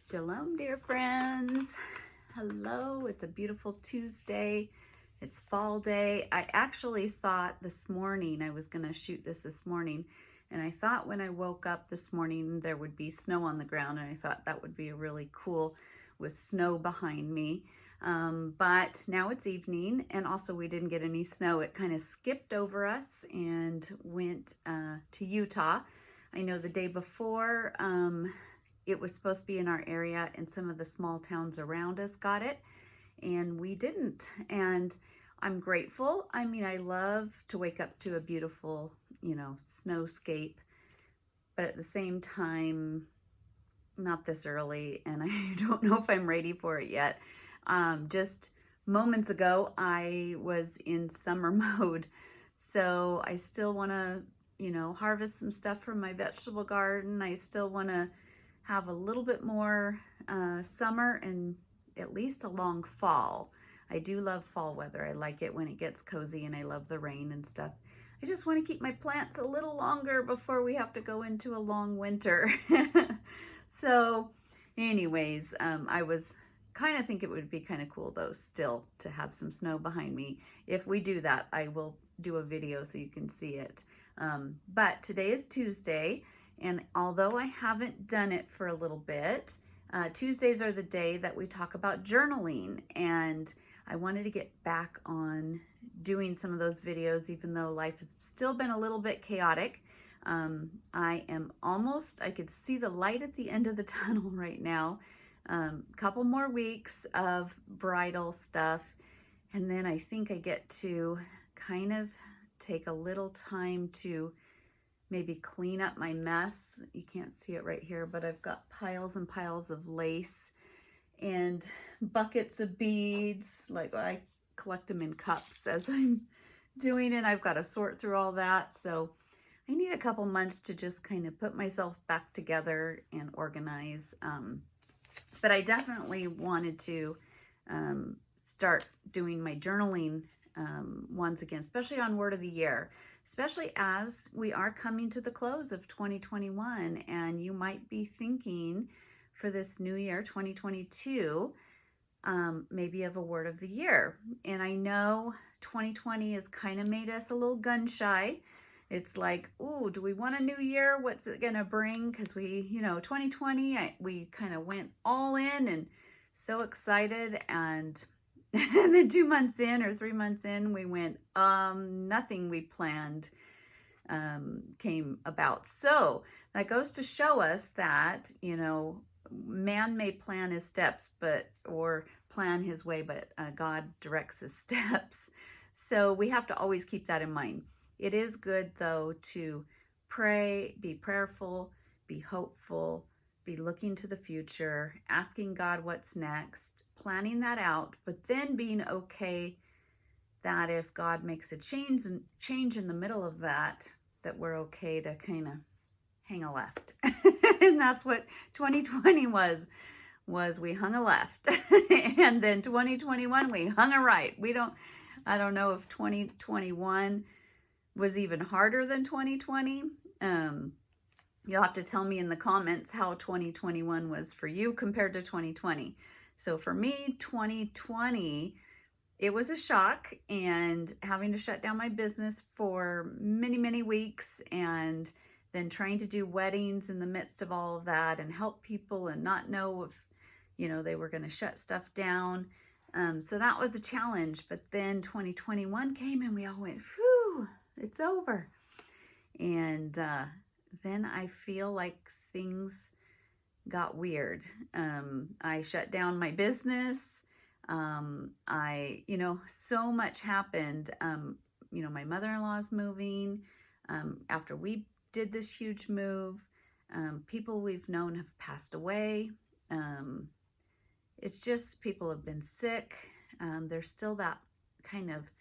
Shalom, dear friends. Hello, it's a beautiful Tuesday. It's fall day. I actually thought this morning I was going to shoot this morning, and I thought when I woke up this morning there would be snow on the ground, and I thought that would be really cool with snow behind me. But now it's evening, and also we didn't get any snow. It kind of skipped over us and went to Utah. I know the day before it was supposed to be in our area, and some of the small towns around us got it, and we didn't. And I'm grateful. I mean, I love to wake up to a beautiful, snowscape, but at the same time, not this early, and I don't know if I'm ready for it yet. Just moments ago, I was in summer mode, so I still want to, harvest some stuff from my vegetable garden. I still want to have a little bit more summer and at least a long fall. I do love fall weather. I like it when it gets cozy, and I love the rain and stuff. I just want to keep my plants a little longer before we have to go into a long winter. So anyways, I was kind of think it would be kind of cool though still to have some snow behind me. If we do that, I will do a video so you can see it. But today is Tuesday, and although I haven't done it for a little bit, Tuesdays are the day that we talk about journaling, and I wanted to get back on doing some of those videos, even though life has still been a little bit chaotic. I could see the light at the end of the tunnel right now. Couple more weeks of bridal stuff, and then I think I get to kind of take a little time to maybe clean up my mess. You can't see it right here, but I've got piles and piles of lace and buckets of beads. Like, I collect them in cups as I'm doing it. I've got to sort through all that. So I need a couple months to just kind of put myself back together and organize. But I definitely wanted to start doing my journaling once again, especially on Word of the Year, especially as we are coming to the close of 2021, and you might be thinking for this new year, 2022, maybe of a Word of the Year. And I know 2020 has kind of made us a little gun shy. It's like, ooh, do we want a new year? What's it gonna bring? Because we, 2020, we kind of went all in and so excited, and and then 2 months in or 3 months in, we went, nothing we planned came about. So that goes to show us that, man may plan his steps, or plan his way, but God directs his steps. So we have to always keep that in mind. It is good, though, to pray, be prayerful, be hopeful, be looking to the future, asking God what's next, planning that out, but then being okay that if God makes a change in the middle of that we're okay to kind of hang a left. And that's what 2020 was we hung a left. And then 2021, we hung a right. I don't know if 2021 was even harder than 2020. You'll have to tell me in the comments how 2021 was for you compared to 2020. So for me, 2020, it was a shock, and having to shut down my business for many, many weeks, and then trying to do weddings in the midst of all of that and help people and not know if, they were going to shut stuff down. So that was a challenge. But then 2021 came, and we all went, whew, it's over. And then I feel like things got weird. I shut down my business. So much happened. My mother-in-law's moving. After we did this huge move, people we've known have passed away. It's just people have been sick. There's still that kind of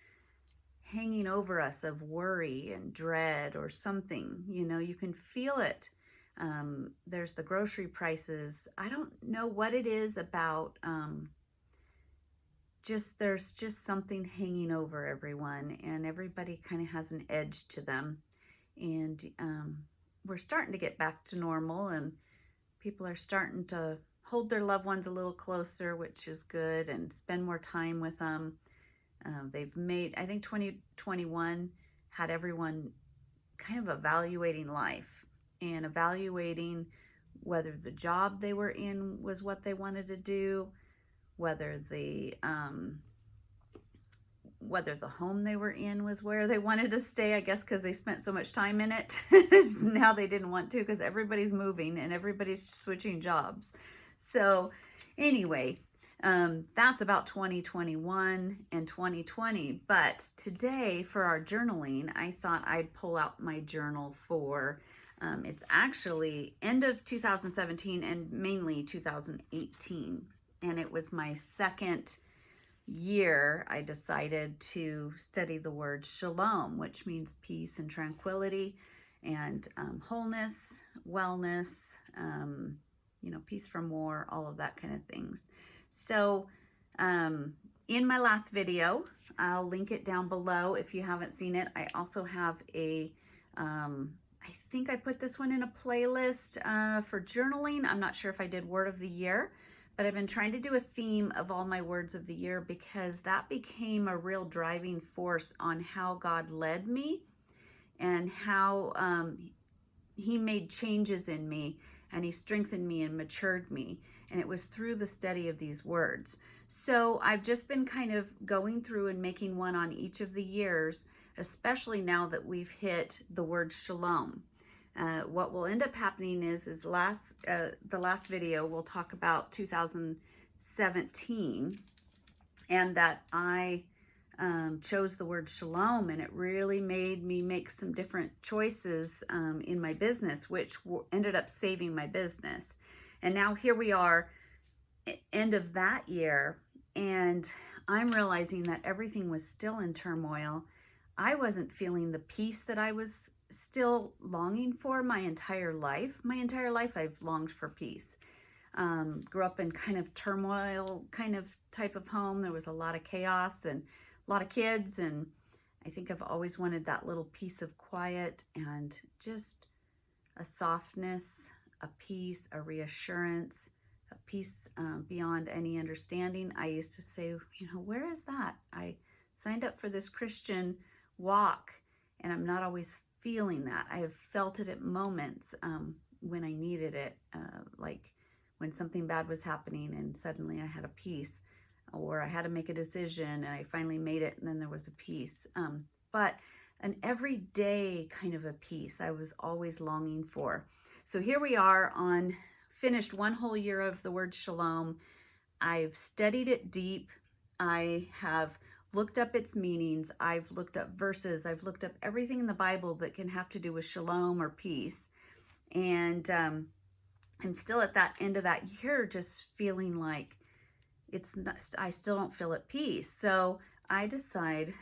hanging over us of worry and dread or something. You can feel it. There's the grocery prices. I don't know what it is about. There's just something hanging over everyone, and everybody kind of has an edge to them. And we're starting to get back to normal, and people are starting to hold their loved ones a little closer, which is good, and spend more time with them. They've made, I think 2021 had everyone kind of evaluating life and evaluating whether the job they were in was what they wanted to do, whether the home they were in was where they wanted to stay, I guess because they spent so much time in it. Now they didn't want to, because everybody's moving and everybody's switching jobs. So anyway, that's about 2021 and 2020. But today for our journaling, I thought I'd pull out my journal for, it's actually end of 2017 and mainly 2018. And it was my second year I decided to study the word shalom, which means peace and tranquility and wholeness, wellness, peace from war, all of that kind of things. So in my last video, I'll link it down below if you haven't seen it. I also have a, I think I put this one in a playlist for journaling. I'm not sure if I did word of the year, but I've been trying to do a theme of all my words of the year, because that became a real driving force on how God led me and how he made changes in me, and he strengthened me and matured me. And it was through the study of these words. So I've just been kind of going through and making one on each of the years, especially now that we've hit the word shalom. What will end up happening is the last video we'll talk about 2017, and that I chose the word shalom, and it really made me make some different choices in my business, which ended up saving my business. And now here we are, end of that year, and I'm realizing that everything was still in turmoil. I wasn't feeling the peace that I was still longing for my entire life. My entire life I've longed for peace. Grew up in kind of turmoil kind of type of home. There was a lot of chaos and a lot of kids, and I think I've always wanted that little piece of quiet and just a softness, a peace, a reassurance, a peace beyond any understanding. I used to say, where is that? I signed up for this Christian walk, and I'm not always feeling that. I have felt it at moments when I needed it, like when something bad was happening and suddenly I had a peace, or I had to make a decision and I finally made it, and then there was a peace. But an everyday kind of a peace I was always longing for. So here we are on, finished one whole year of the word shalom. I've studied it deep. I have looked up its meanings. I've looked up verses. I've looked up everything in the Bible that can have to do with shalom or peace. And I'm still at that end of that year just feeling like it's not, I still don't feel at peace. So I decide,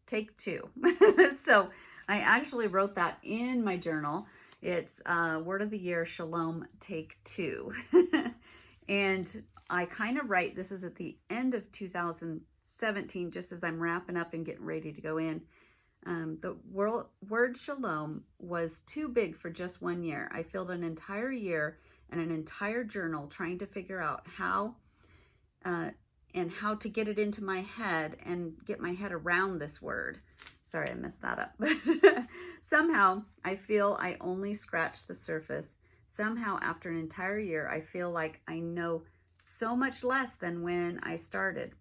take two. So I actually wrote that in my journal. It's word of the year, shalom, take two. And I kind of write, this is at the end of 2017, just as I'm wrapping up and getting ready to go in. The word shalom was too big for just 1 year. I filled an entire year and an entire journal trying to figure out how to get it into my head and get my head around this word. Sorry, I messed that up. But somehow I feel I only scratched the surface. Somehow after an entire year, I feel like I know so much less than when I started.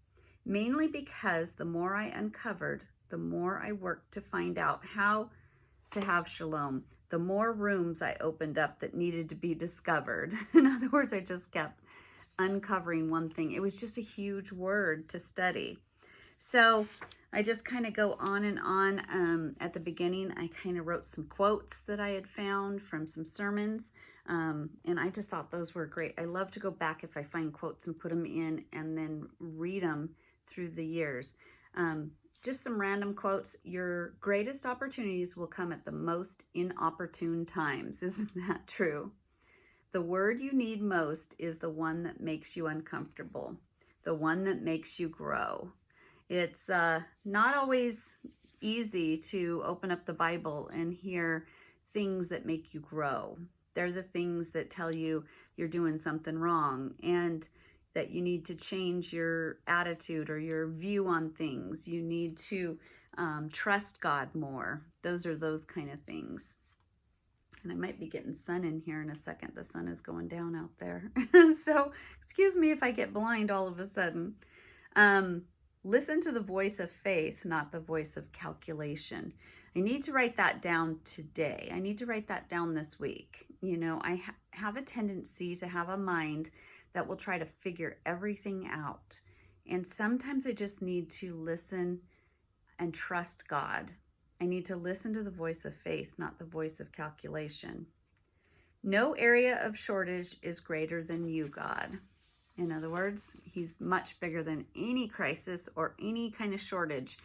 Mainly because the more I uncovered, the more I worked to find out how to have shalom, the more rooms I opened up that needed to be discovered. In other words, I just kept uncovering one thing. It was just a huge word to study. So I just kind of go on and on. At the beginning, I kind of wrote some quotes that I had found from some sermons. And I just thought those were great. I love to go back if I find quotes and put them in and then read them through the years. Just some random quotes. Your greatest opportunities will come at the most inopportune times. Isn't that true? The word you need most is the one that makes you uncomfortable, the one that makes you grow. It's not always easy to open up the Bible and hear things that make you grow. They're the things that tell you you're doing something wrong and that you need to change your attitude or your view on things. You need to trust God more. Those are those kind of things. And I might be getting sun in here in a second. The sun is going down out there. So excuse me if I get blind all of a sudden. Listen to the voice of faith, not the voice of calculation. I need to write that down today. I need to write that down this week. You know, I have a tendency to have a mind that will try to figure everything out. And sometimes I just need to listen and trust God. I need to listen to the voice of faith, not the voice of calculation. No area of shortage is greater than you, God. In other words, he's much bigger than any crisis or any kind of shortage.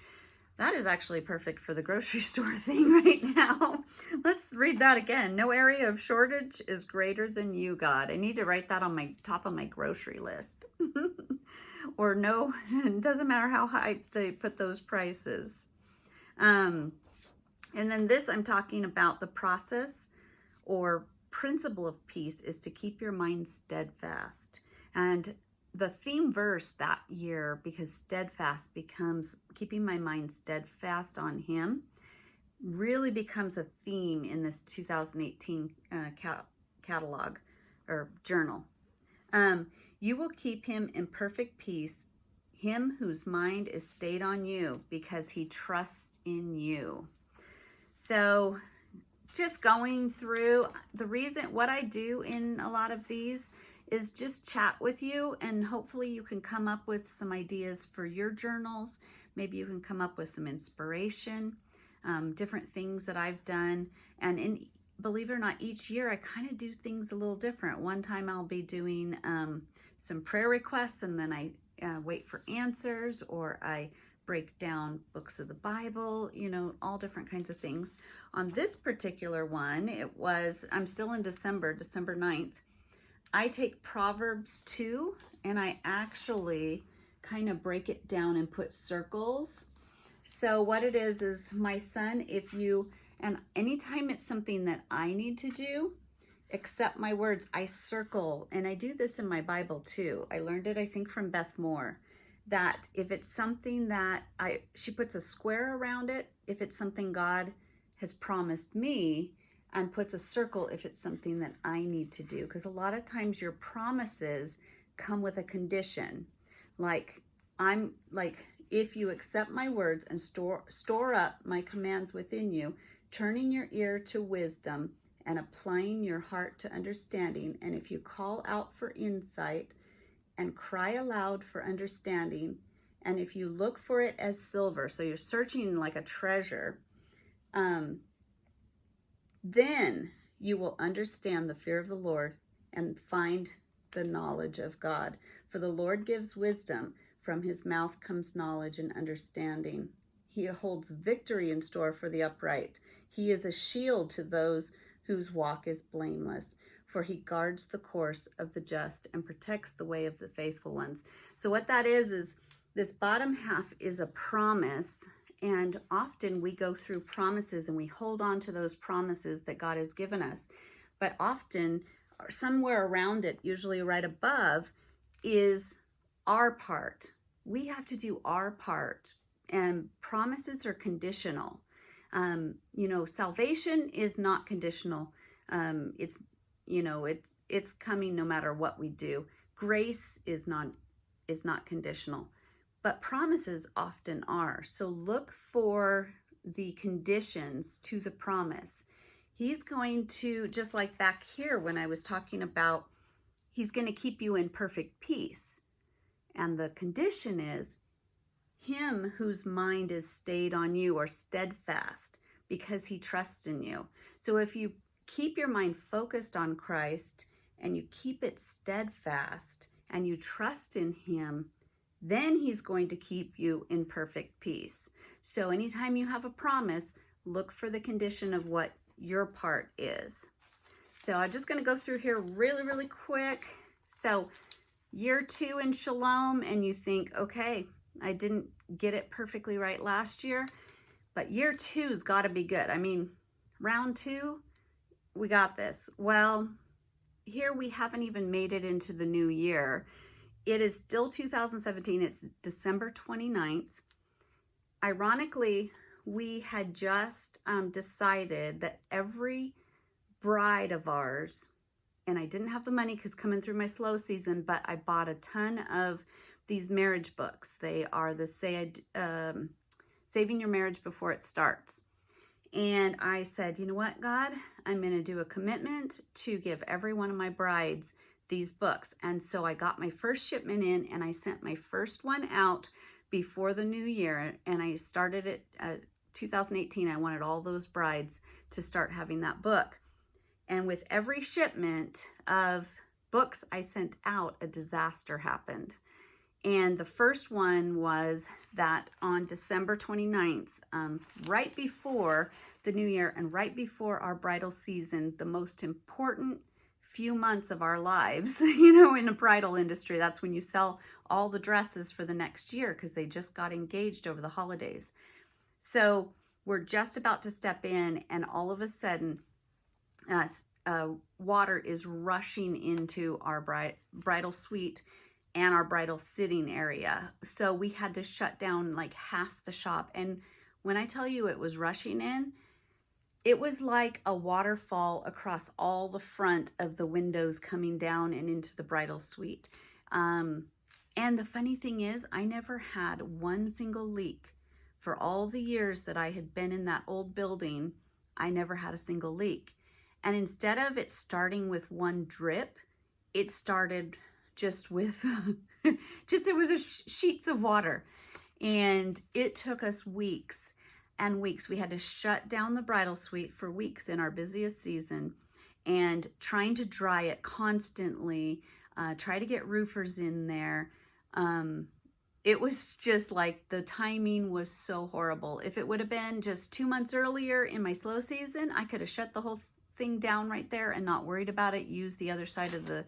That is actually perfect for the grocery store thing right now. Let's read that again. No area of shortage is greater than you, God. I need to write that on my top of my grocery list. Or no, it doesn't matter how high they put those prices. And then this, I'm talking about the process or principle of peace is to keep your mind steadfast. And the theme verse that year, because steadfast becomes keeping my mind steadfast on him, really becomes a theme in this 2018 catalog or journal. You will keep him in perfect peace, him whose mind is stayed on you because he trusts in you. So just going through what I do in a lot of these is just chat with you, and hopefully you can come up with some ideas for your journals. Maybe you can come up with some inspiration, different things that I've done. And believe it or not, each year I kind of do things a little different. One time I'll be doing some prayer requests, and then I wait for answers, or I break down books of the Bible, you know, all different kinds of things. On this particular one, I'm still in December 9th. I take Proverbs 2 and I actually kind of break it down and put circles. So what it is my son, and anytime it's something that I need to do, accept my words, I circle, and I do this in my Bible too. I learned it, I think, from Beth Moore, that if it's something that she puts a square around it, if it's something God has promised me, and puts a circle if it's something that I need to do. Because a lot of times your promises come with a condition. Like, if you accept my words and store up my commands within you, turning your ear to wisdom and applying your heart to understanding, and if you call out for insight and cry aloud for understanding, and if you look for it as silver, so you're searching like a treasure, then you will understand the fear of the Lord and find the knowledge of God. For the Lord gives wisdom. From his mouth comes knowledge and understanding. He holds victory in store for the upright. He is a shield to those whose walk is blameless. For he guards the course of the just and protects the way of the faithful ones. So what that is this bottom half is a promise. And often we go through promises and we hold on to those promises that God has given us. But often, somewhere around it, usually right above, is our part. We have to do our part. And promises are conditional. Salvation is not conditional. It's coming no matter what we do. Grace is not conditional. But promises often are. So look for the conditions to the promise. He's going to, just like back here when I was talking about, he's going to keep you in perfect peace. And the condition is him whose mind is stayed on you, or steadfast, because he trusts in you. So if you keep your mind focused on Christ and you keep it steadfast and you trust in him, then he's going to keep you in perfect peace. So anytime you have a promise, look for the condition of what your part is. So I'm just going to go through here really, really quick. So year 2 in Shalom, and you think, okay, I didn't get it perfectly right last year, but year 2's got to be good. I mean, round 2, we got this. Well, here we haven't even made it into the new year. It is still 2017. It's December 29th. Ironically, we had just decided that every bride of ours, and I didn't have the money because coming through my slow season, but I bought a ton of these marriage books. They are the Saving Your Marriage Before It Starts. And I said, you know what, God, I'm going to do a commitment to give every one of my brides these books. And so I got my first shipment in, and I sent my first one out before the new year. And I started it 2018. I wanted all those brides to start having that book. And with every shipment of books I sent out, a disaster happened. And the first one was that on December 29th, right before the new year and right before our bridal season, the most important few months of our lives, in the bridal industry, that's when you sell all the dresses for the next year because they just got engaged over the holidays. So we're just about to step in, and all of a sudden, water is rushing into our bridal suite and our bridal sitting area. So we had to shut down like half the shop. And when I tell you it was rushing in, it was like a waterfall across all the front of the windows coming down and into the bridal suite. And the funny thing is, I never had one single leak. For all the years that I had been in that old building, I never had a single leak. And instead of it starting with one drip, it started just with, it was sheets of water. And it took us weeks and weeks. We had to shut down the bridal suite for weeks in our busiest season, and trying to dry it constantly, try to get roofers in there. It was just like the timing was so horrible. If it would have been just 2 months earlier in my slow season, I could have shut the whole thing down right there and not worried about it, use the other side of the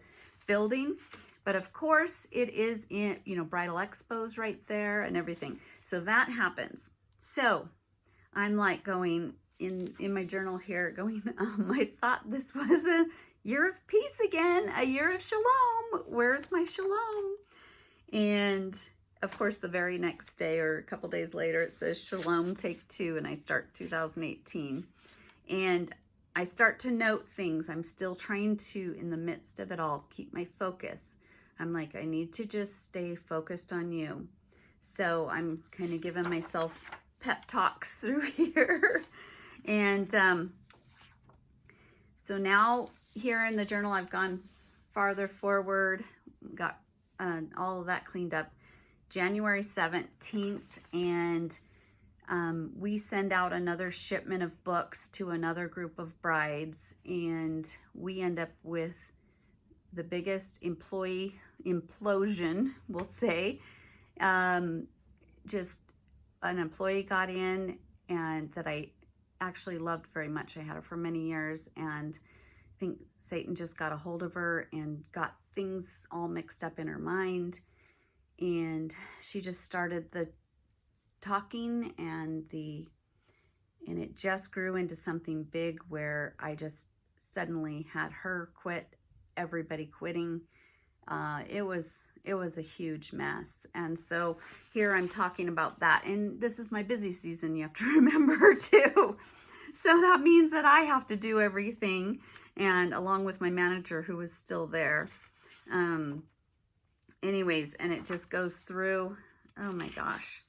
building. But of course it is in, bridal expos right there and everything. So that happens. So I'm like going in my journal here going, I thought this was a year of peace again, a year of shalom. Where's my shalom? And of course, the very next day or a couple days later, it says Shalom, take 2, and I start 2018. And I start to note things. I'm still trying to, in the midst of it all, keep my focus. I'm like, I need to just stay focused on you. So I'm kind of giving myself pep talks through here. And so now here in the journal, I've gone farther forward, got all of that cleaned up. January 17th, and we send out another shipment of books to another group of brides, and we end up with the biggest employee implosion, we'll say. Just an employee got in, and that I actually loved very much. I had her for many years, and I think Satan just got a hold of her and got things all mixed up in her mind. And she just started the talking, and it just grew into something big where I just suddenly had her quit, everybody quitting. It was a huge mess. And so here I'm talking about that. And this is my busy season, you have to remember too. So that means that I have to do everything, and along with my manager who was still there. Anyways, and it just goes through, oh my gosh,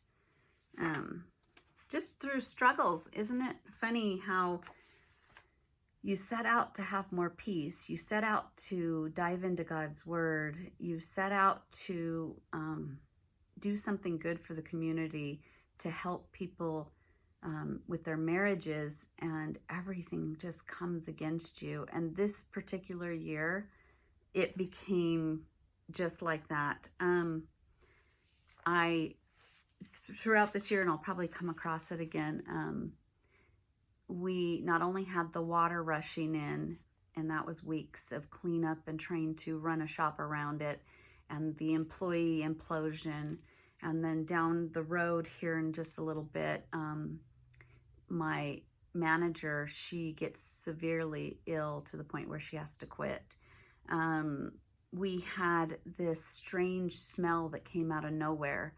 just through struggles. Isn't it funny how you set out to have more peace? You set out to dive into God's word. You set out to do something good for the community, to help people with their marriages, and everything just comes against you. And this particular year, it became just like that. Throughout this year, and I'll probably come across it again, we not only had the water rushing in, and that was weeks of cleanup and trying to run a shop around it, and the employee implosion, and then down the road here in just a little bit, my manager, she gets severely ill to the point where she has to quit. We had this strange smell that came out of nowhere.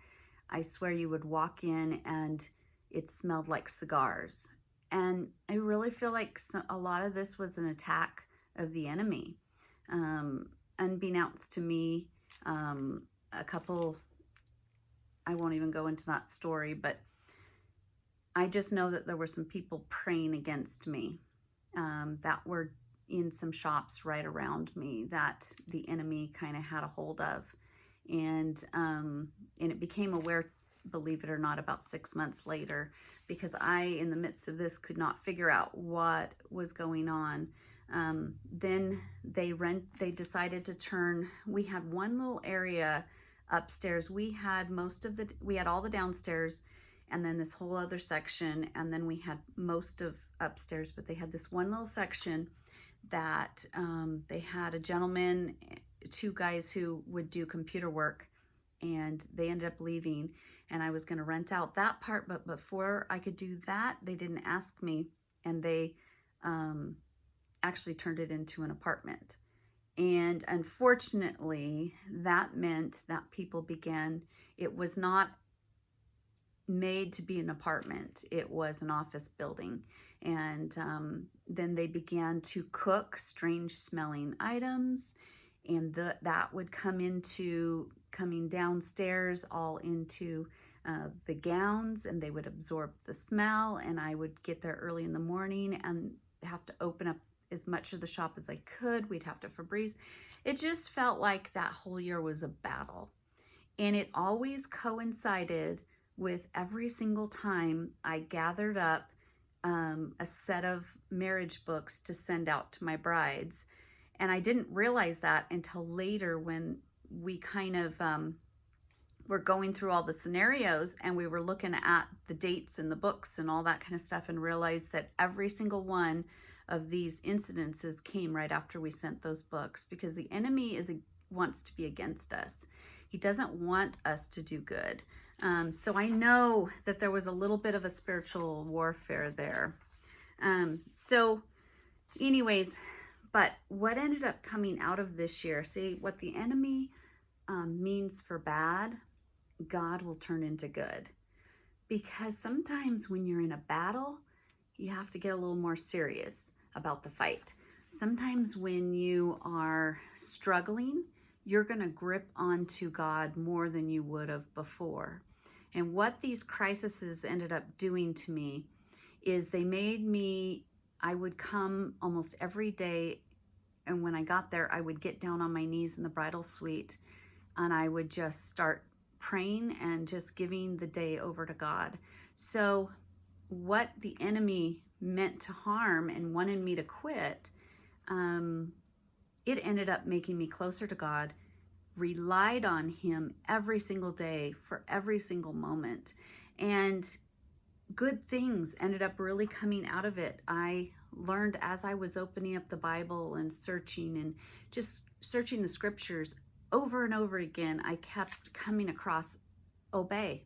I swear you would walk in and it smelled like cigars. And I really feel like a lot of this was an attack of the enemy. Unbeknownst to me, a couple, I won't even go into that story, but I just know that there were some people praying against me that were in some shops right around me that the enemy kind of had a hold of. And it became aware, believe it or not, about 6 months later, because I, in the midst of this, could not figure out what was going on. Then they decided to turn, we had one little area upstairs. We had all the downstairs, and then this whole other section, and then we had most of upstairs, but they had this one little section that they had a gentleman, 2 guys who would do computer work, and they ended up leaving, and I was going to rent out that part, but before I could do that, they didn't ask me, and they actually turned it into an apartment. And unfortunately, that meant that people began, it was not made to be an apartment, it was an office building. And then they began to cook strange smelling items, and that would coming downstairs all into the gowns, and they would absorb the smell, and I would get there early in the morning and have to open up as much of the shop as I could. We'd have to Febreze. It just felt like that whole year was a battle, and it always coincided with every single time I gathered up a set of marriage books to send out to my brides. And I didn't realize that until later, when we kind of were going through all the scenarios and we were looking at the dates in the books and all that kind of stuff, and realized that every single one of these incidences came right after we sent those books, because the enemy wants to be against us. He doesn't want us to do good. So I know that there was a little bit of a spiritual warfare there. So anyways, but what ended up coming out of this year, see, what the enemy means for bad, God will turn into good. Because sometimes when you're in a battle, you have to get a little more serious about the fight. Sometimes when you are struggling, you're going to grip onto God more than you would have before. And what these crises ended up doing to me is they made me, I would come almost every day, and when I got there, I would get down on my knees in the bridal suite, and I would just start praying and just giving the day over to God. So what the enemy meant to harm and wanted me to quit, it ended up making me closer to God, relied on him every single day for every single moment. And good things ended up really coming out of it. I learned, as I was opening up the Bible and searching and just searching the scriptures over and over again, I kept coming across obey.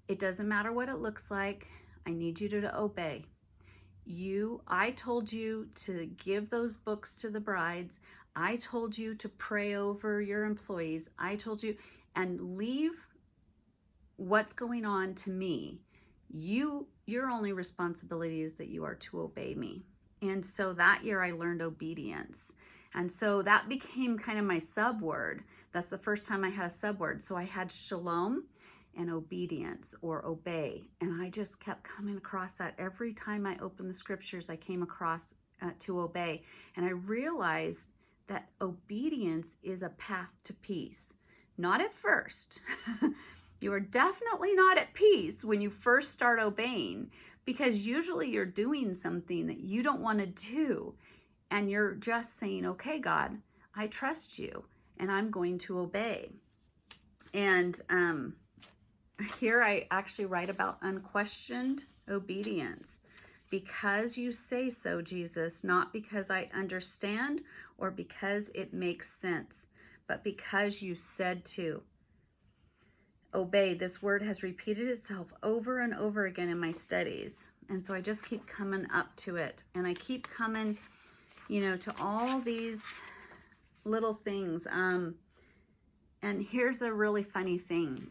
It doesn't matter what it looks like. I need you to obey. I told you to give those books to the brides. I told you to pray over your employees. I told you, and leave what's going on to me. Your only responsibility is that you are to obey me. And so that year I learned obedience. And so that became kind of my subword. That's the first time I had a subword. So I had shalom and obedience, or obey. And I just kept coming across that every time I opened the scriptures. I came across to obey. And I realized that obedience is a path to peace. Not at first. You are definitely not at peace when you first start obeying, because usually you're doing something that you don't want to do, and you're just saying, okay, God, I trust you, and I'm going to obey. And here I actually write about unquestioned obedience. Because you say so, Jesus, not because I understand or because it makes sense, but because you said to. obey. This word has repeated itself over and over again in my studies. And so I just keep coming up to it. And I keep coming, to all these little things. And here's a really funny thing.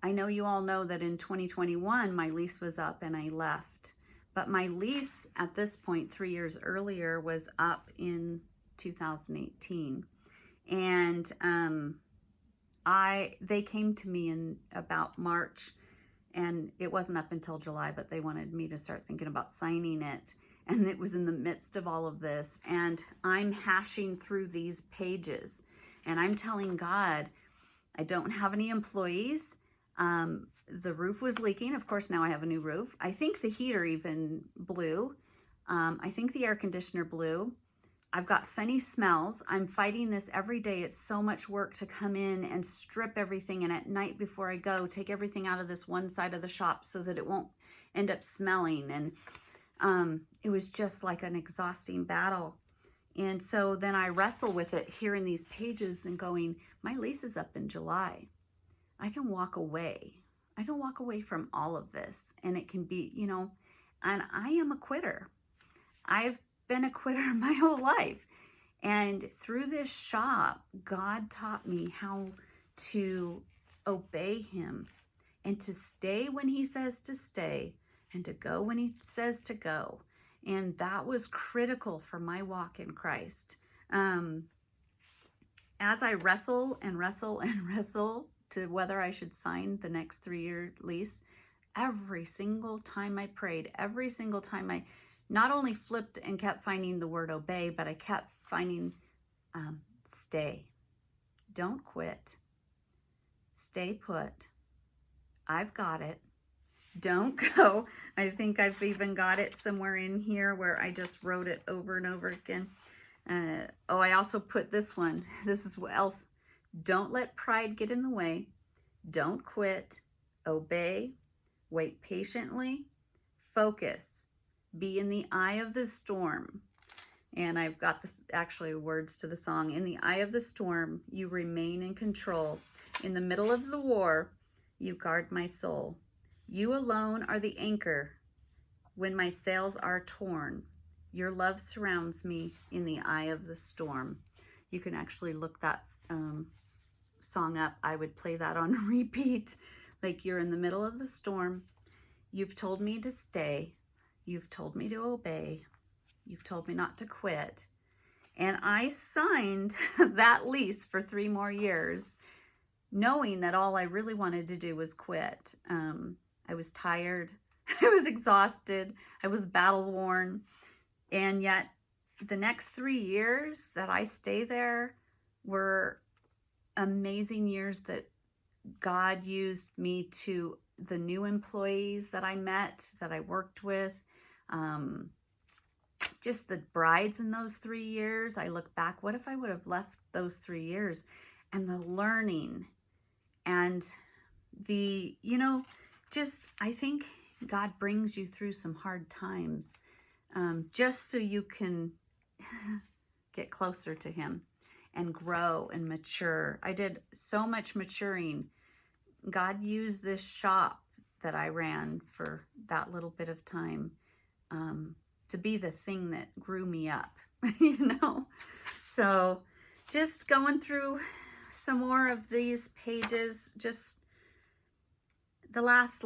I know you all know that in 2021, my lease was up and I left. But my lease at this point, 3 years earlier, was up in 2018. And they came to me in about March, and it wasn't up until July, but they wanted me to start thinking about signing it. And it was in the midst of all of this. And I'm hashing through these pages, and I'm telling God, I don't have any employees. The roof was leaking. Of course, now I have a new roof. I think the heater even blew. I think the air conditioner blew. I've got funny smells. I'm fighting this every day. It's so much work to come in and strip everything. And at night before I go, take everything out of this one side of the shop so that it won't end up smelling. And it was just like an exhausting battle. And so then I wrestle with it here in these pages and going, my lease is up in July. I can walk away. I can walk away from all of this. And it can be, and I am a quitter. I've been a quitter my whole life. And through this shop, God taught me how to obey him and to stay when he says to stay and to go when he says to go. And that was critical for my walk in Christ. As I wrestle and wrestle and wrestle to whether I should sign the next 3-year lease, every single time I prayed, every single time I not only flipped and kept finding the word obey, but I kept finding stay. Don't quit. Stay put. I've got it. Don't go. I think I've even got it somewhere in here where I just wrote it over and over again. I also put this one. This is what else. Don't let pride get in the way. Don't quit. Obey. Wait patiently. Focus. Be in the eye of the storm. And I've got this actually words to the song. In the eye of the storm, you remain in control. In the middle of the war, you guard my soul. You alone are the anchor when my sails are torn. Your love surrounds me in the eye of the storm. You can actually look that song up. I would play that on repeat. Like, you're in the middle of the storm. You've told me to stay. You've told me to obey. You've told me not to quit. And I signed that lease for 3 more years, knowing that all I really wanted to do was quit. I was tired. I was exhausted. I was battle worn. And yet the next 3 years that I stay there were amazing years that God used me to the new employees that I met, that I worked with. Just the brides in those 3 years. I look back, what if I would have left those 3 years? And the learning and the, I think God brings you through some hard times just so you can get closer to him and grow and mature. I did so much maturing. God used this shop that I ran for that little bit of time to be the thing that grew me up, So just going through some more of these pages, just the last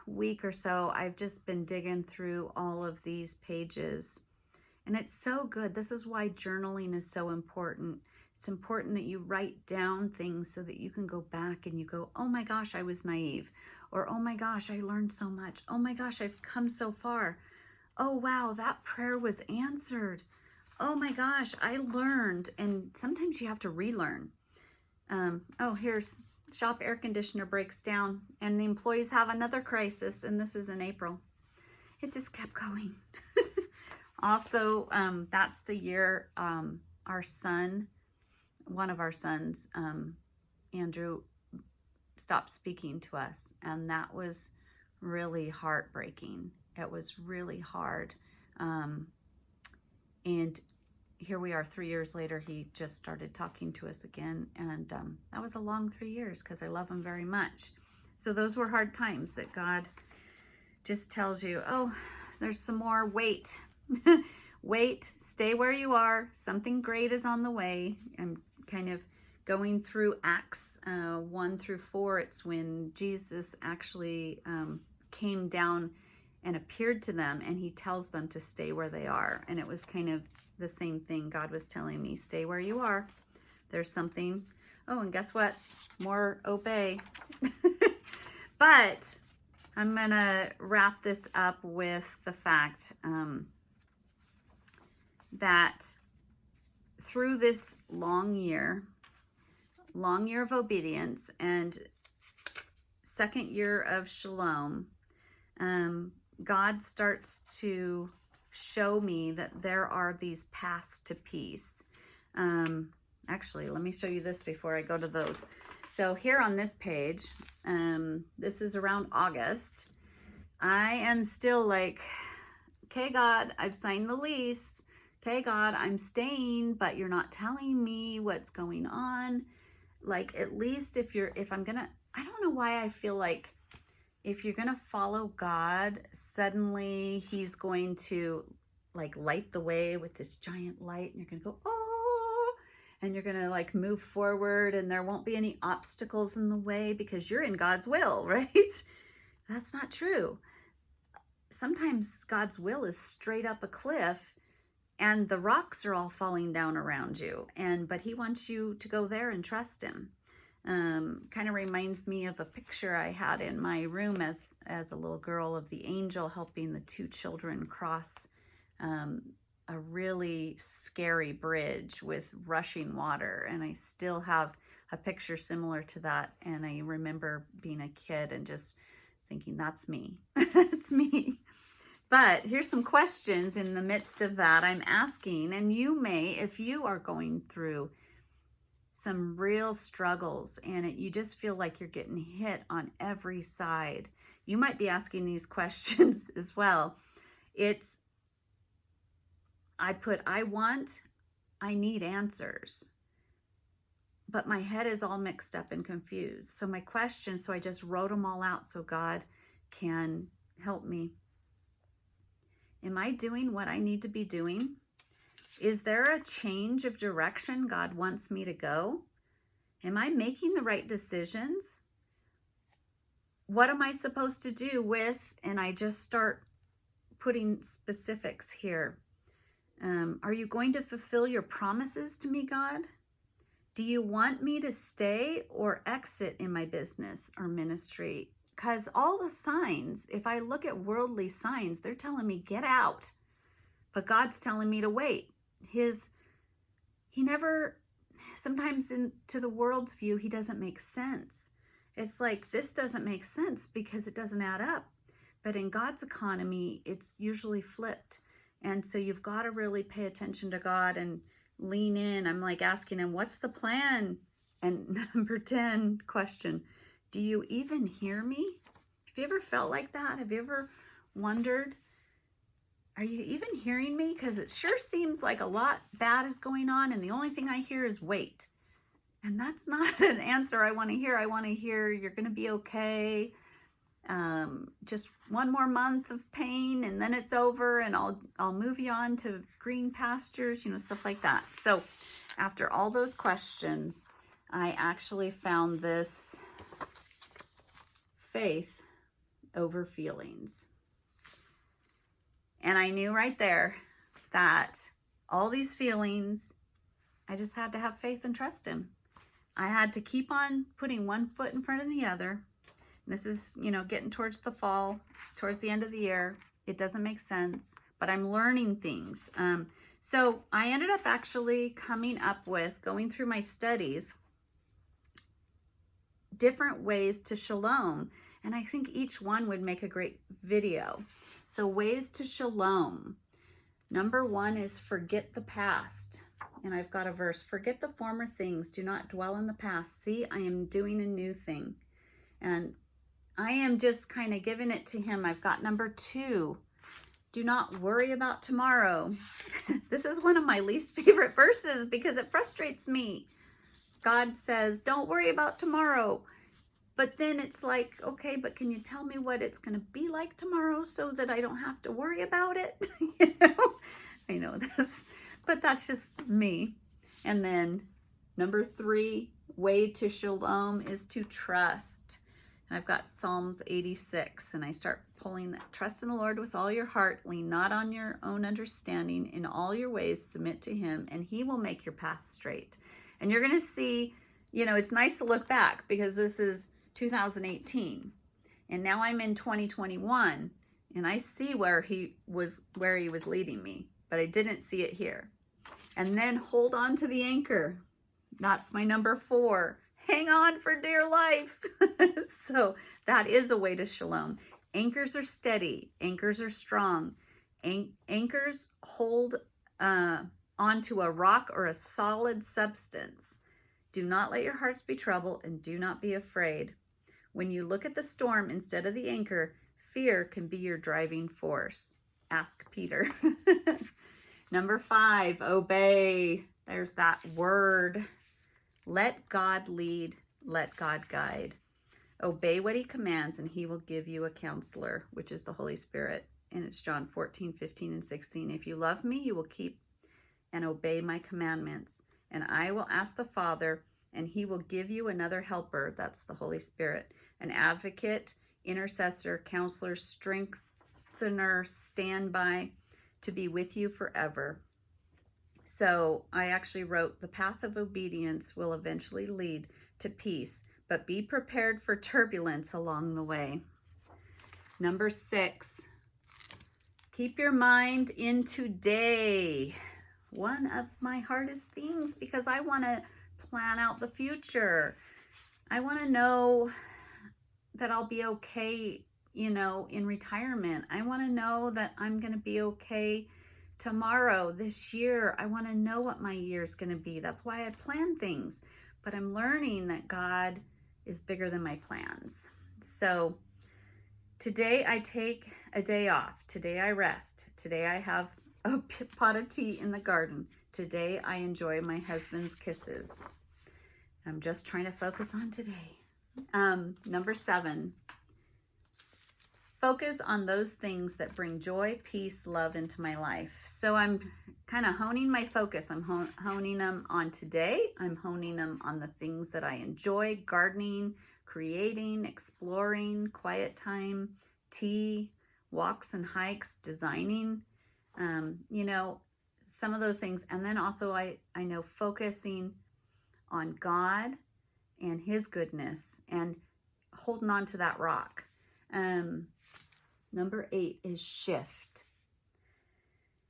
week or so, I've just been digging through all of these pages, and it's so good. This is why journaling is so important. It's important that you write down things so that you can go back and you go, oh my gosh, I was naive. Or, oh my gosh, I learned so much. Oh my gosh, I've come so far. Oh wow, that prayer was answered. Oh my gosh, I learned. And sometimes you have to relearn. Here's shop air conditioner breaks down and the employees have another crisis, and this is in April. It just kept going. Also, that's the year our son, one of our sons, Andrew, stopped speaking to us, and that was really heartbreaking. It was really hard. And here we are 3 years later, he just started talking to us again. And that was a long 3 years because I love him very much. So those were hard times that God just tells you, oh, there's some more, wait. Wait, stay where you are. Something great is on the way. I'm kind of going through Acts 1 through 4. It's when Jesus actually came down and appeared to them, and he tells them to stay where they are. And it was kind of the same thing God was telling me, stay where you are. There's something. Oh, and guess what? More obey. But I'm going to wrap this up with the fact that through this long year of obedience and second year of Shalom, God starts to show me that there are these paths to peace. Actually, let me show you this before I go to those. So here on this page, this is around August. I am still like, okay, God, I've signed the lease. Okay, God, I'm staying, but you're not telling me what's going on. Like, at least I don't know why I feel like if you're gonna follow God, suddenly he's going to like light the way with this giant light, and you're gonna go, oh, and you're gonna like move forward, and there won't be any obstacles in the way because you're in God's will, right? That's not true. Sometimes God's will is straight up a cliff and the rocks are all falling down around you, but he wants you to go there and trust him. Kind of reminds me of a picture I had in my room as a little girl of the angel helping the two children cross a really scary bridge with rushing water. And I still have a picture similar to that. And I remember being a kid and just thinking, that's me. It's me. But here's some questions in the midst of that I'm asking. And you may, if you are going through some real struggles and you just feel like you're getting hit on every side, you might be asking these questions as well. I need answers, but my head is all mixed up and confused. So my questions, so I just wrote them all out so God can help me. Am I doing what I need to be doing? Is there a change of direction God wants me to go? Am I making the right decisions? What am I supposed to do with, and I just start putting specifics here. Are you going to fulfill your promises to me, God? Do you want me to stay or exit in my business or ministry? Because all the signs, if I look at worldly signs, they're telling me get out. But God's telling me to wait. Sometimes to the world's view, he doesn't make sense. It's like, this doesn't make sense because it doesn't add up. But in God's economy, it's usually flipped. And so you've got to really pay attention to God and lean in. I'm like asking him, what's the plan? And number 10 question, do you even hear me? Have you ever felt like that? Have you ever wondered, are you even hearing me? Because it sure seems like a lot bad is going on, and the only thing I hear is wait. And that's not an answer I want to hear. I want to hear you're going to be okay. Just one more month of pain, and then it's over, and I'll move you on to green pastures, stuff like that. So after all those questions, I actually found this faith over feelings. And I knew right there that all these feelings, I just had to have faith and trust him. I had to keep on putting one foot in front of the other. This is, getting towards the fall, towards the end of the year. It doesn't make sense, but I'm learning things. So I ended up actually coming up with, going through my studies, different ways to shalom. And I think each one would make a great video. So ways to shalom. Number 1 is forget the past. And I've got a verse, forget the former things. Do not dwell in the past. See, I am doing a new thing. And I am just kind of giving it to him. I've got number 2. Do not worry about tomorrow. This is one of my least favorite verses because it frustrates me. God says, don't worry about tomorrow. But then it's like, okay, but can you tell me what it's going to be like tomorrow so that I don't have to worry about it? I know this, but that's just me. And then number 3, way to shalom is to trust. And I've got Psalms 86, and I start pulling that. Trust in the Lord with all your heart, lean not on your own understanding, in all your ways submit to him, and he will make your path straight. And you're going to see, it's nice to look back because this is 2018, and now I'm in 2021, and I see where he was leading me, but I didn't see it here. And then hold on to the anchor. That's my number 4. Hang on for dear life. So that is a way to shalom. Anchors are steady. Anchors are strong. Anchors hold onto a rock or a solid substance. Do not let your hearts be troubled, and do not be afraid. When you look at the storm instead of the anchor, fear can be your driving force. Ask Peter. Number 5, obey. There's that word. Let God lead. Let God guide. Obey what he commands, and he will give you a counselor, which is the Holy Spirit. And it's John 14, 15, and 16. If you love me, you will keep and obey my commandments. And I will ask the Father, and he will give you another helper. That's the Holy Spirit. An advocate, intercessor, counselor, strengthener, standby, to be with you forever. So I actually wrote, the path of obedience will eventually lead to peace, but be prepared for turbulence along the way. Number 6, keep your mind in today. One of my hardest things, because I want to plan out the future. I want to know that I'll be okay, in retirement. I want to know that I'm going to be okay tomorrow, this year. I want to know what my year is going to be. That's why I plan things. But I'm learning that God is bigger than my plans. So today I take a day off. Today I rest. Today I have a pot of tea in the garden. Today I enjoy my husband's kisses. I'm just trying to focus on today. Number 7, focus on those things that bring joy, peace, love into my life. So I'm kind of honing my focus. I'm honing them on today. I'm honing them on the things that I enjoy: gardening, creating, exploring, quiet time, tea, walks and hikes, designing, some of those things. And then also I know focusing on God and his goodness and holding on to that rock. Number 8 is shift.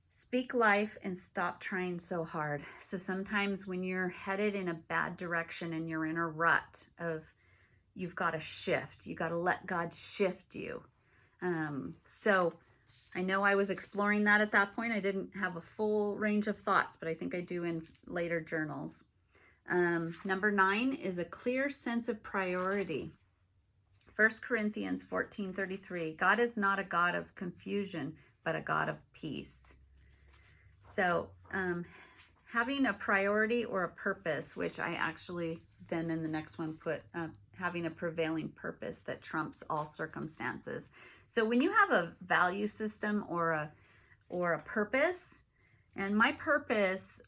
Speak life and stop trying so hard. So sometimes when you're headed in a bad direction and you're in a rut of, you've got to shift. You got to let God shift you. So I know I was exploring that at that point. I didn't have a full range of thoughts, but I think I do in later journals. Number 9 is a clear sense of priority. 1 Corinthians 14:33. God is not a God of confusion, but a God of peace. So having a priority or a purpose, which I actually then in the next one put having a prevailing purpose that trumps all circumstances. So when you have a value system or a purpose, and my purpose,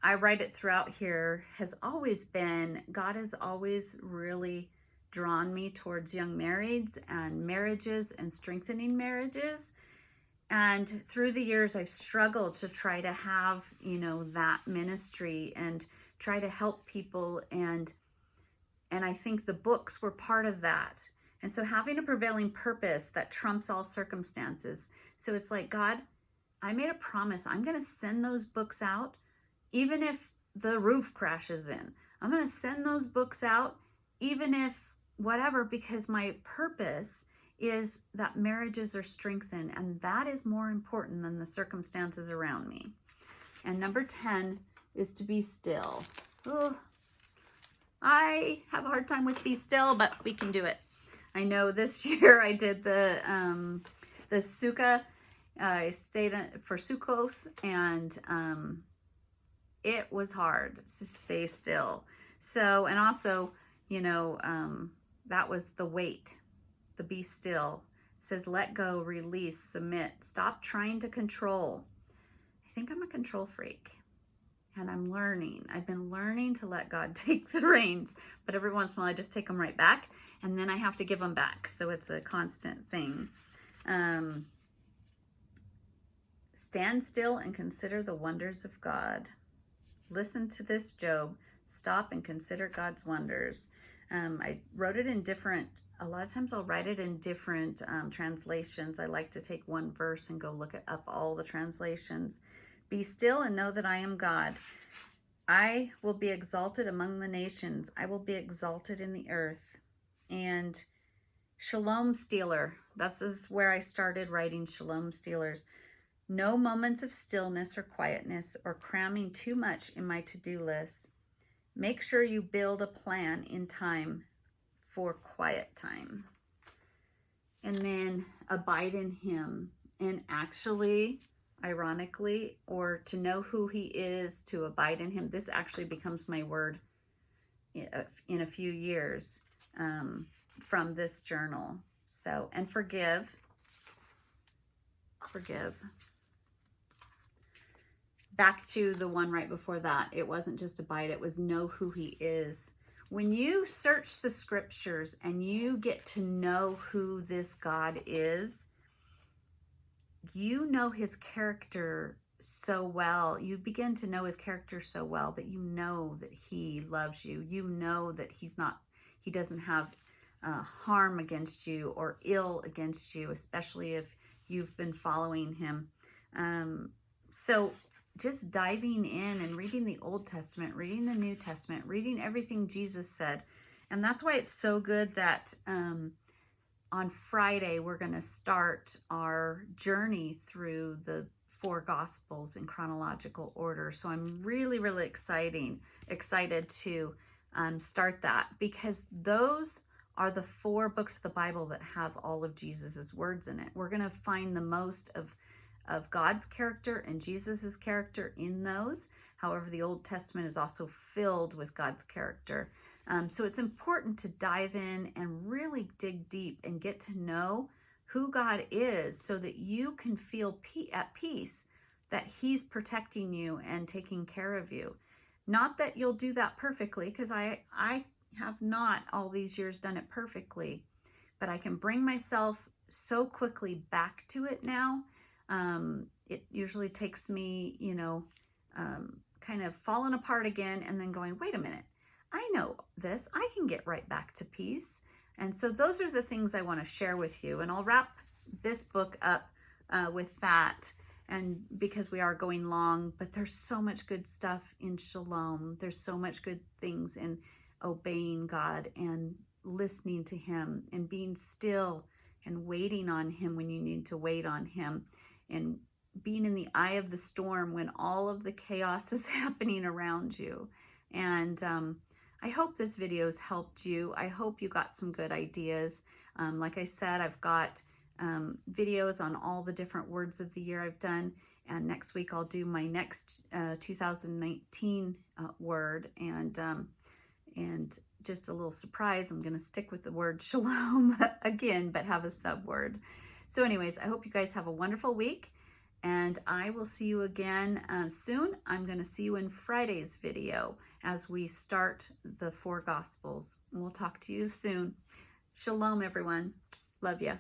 I write it throughout here, has always been, God has always really drawn me towards young marrieds and marriages and strengthening marriages. And through the years, I've struggled to try to have, that ministry and try to help people. And I think the books were part of that. And so having a prevailing purpose that trumps all circumstances. So it's like, God, I made a promise. I'm going to send those books out, even if the roof crashes in. I'm going to send those books out, even if whatever, because my purpose is that marriages are strengthened, and that is more important than the circumstances around me. And number 10 is to be still. Oh, I have a hard time with be still, but we can do it. I know this year I did the sukkah, I stayed for Sukkoth, and it was hard to stay still. So, and also, you know, that was the wait, the be still. It says, let go, release, submit, stop trying to control. I think I'm a control freak, and I'm learning. I've been learning to let God take the reins, but every once in a while I just take them right back, and then I have to give them back. So it's a constant thing. Stand still and consider the wonders of God. Listen to this, Job. Stop and consider God's wonders. I wrote it in different, a lot of times I'll write it in different translations. I like to take one verse and go look up all the translations. Be still and know that I am God. I will be exalted among the nations. I will be exalted in the earth. And Shalom Stealer, this is where I started writing Shalom Stealers. No moments of stillness or quietness or cramming too much in my to-do list. Make sure you build a plan in time for quiet time. And then abide in him. And actually, ironically, or to know who he is, to abide in him, this actually becomes my word in a few years from this journal. So, and forgive. Back to the one right before that. It wasn't just abide, it was know who he is. When you search the scriptures and you get to know who this God is, you know his character so well. You begin to know his character so well that you know that he loves you. You know that he doesn't have harm against you or ill against you, especially if you've been following him. So just diving in and reading the Old Testament, reading the New Testament, reading everything Jesus said. And that's why it's so good that on Friday, we're going to start our journey through the 4 Gospels in chronological order. So I'm really, really excited to start that, because those are the 4 books of the Bible that have all of Jesus's words in it. We're going to find the most of God's character and Jesus's character in those. However, the Old Testament is also filled with God's character. So it's important to dive in and really dig deep and get to know who God is so that you can feel at peace that he's protecting you and taking care of you. Not that you'll do that perfectly, because I have not all these years done it perfectly, but I can bring myself so quickly back to it now. It usually takes me, kind of falling apart again and then going, wait a minute, I know this, I can get right back to peace. And so those are the things I want to share with you. And I'll wrap this book up with that. And because we are going long, but there's so much good stuff in Shalom. There's so much good things in obeying God and listening to him and being still and waiting on him when you need to wait on him, and being in the eye of the storm when all of the chaos is happening around you. And I hope this video has helped you. I hope you got some good ideas. Like I said, I've got videos on all the different words of the year I've done. And next week I'll do my next 2019 word. And just a little surprise, I'm going to stick with the word shalom again, but have a sub word. So anyways, I hope you guys have a wonderful week, and I will see you again soon. I'm going to see you in Friday's video as we start the 4 Gospels. And we'll talk to you soon. Shalom, everyone. Love ya.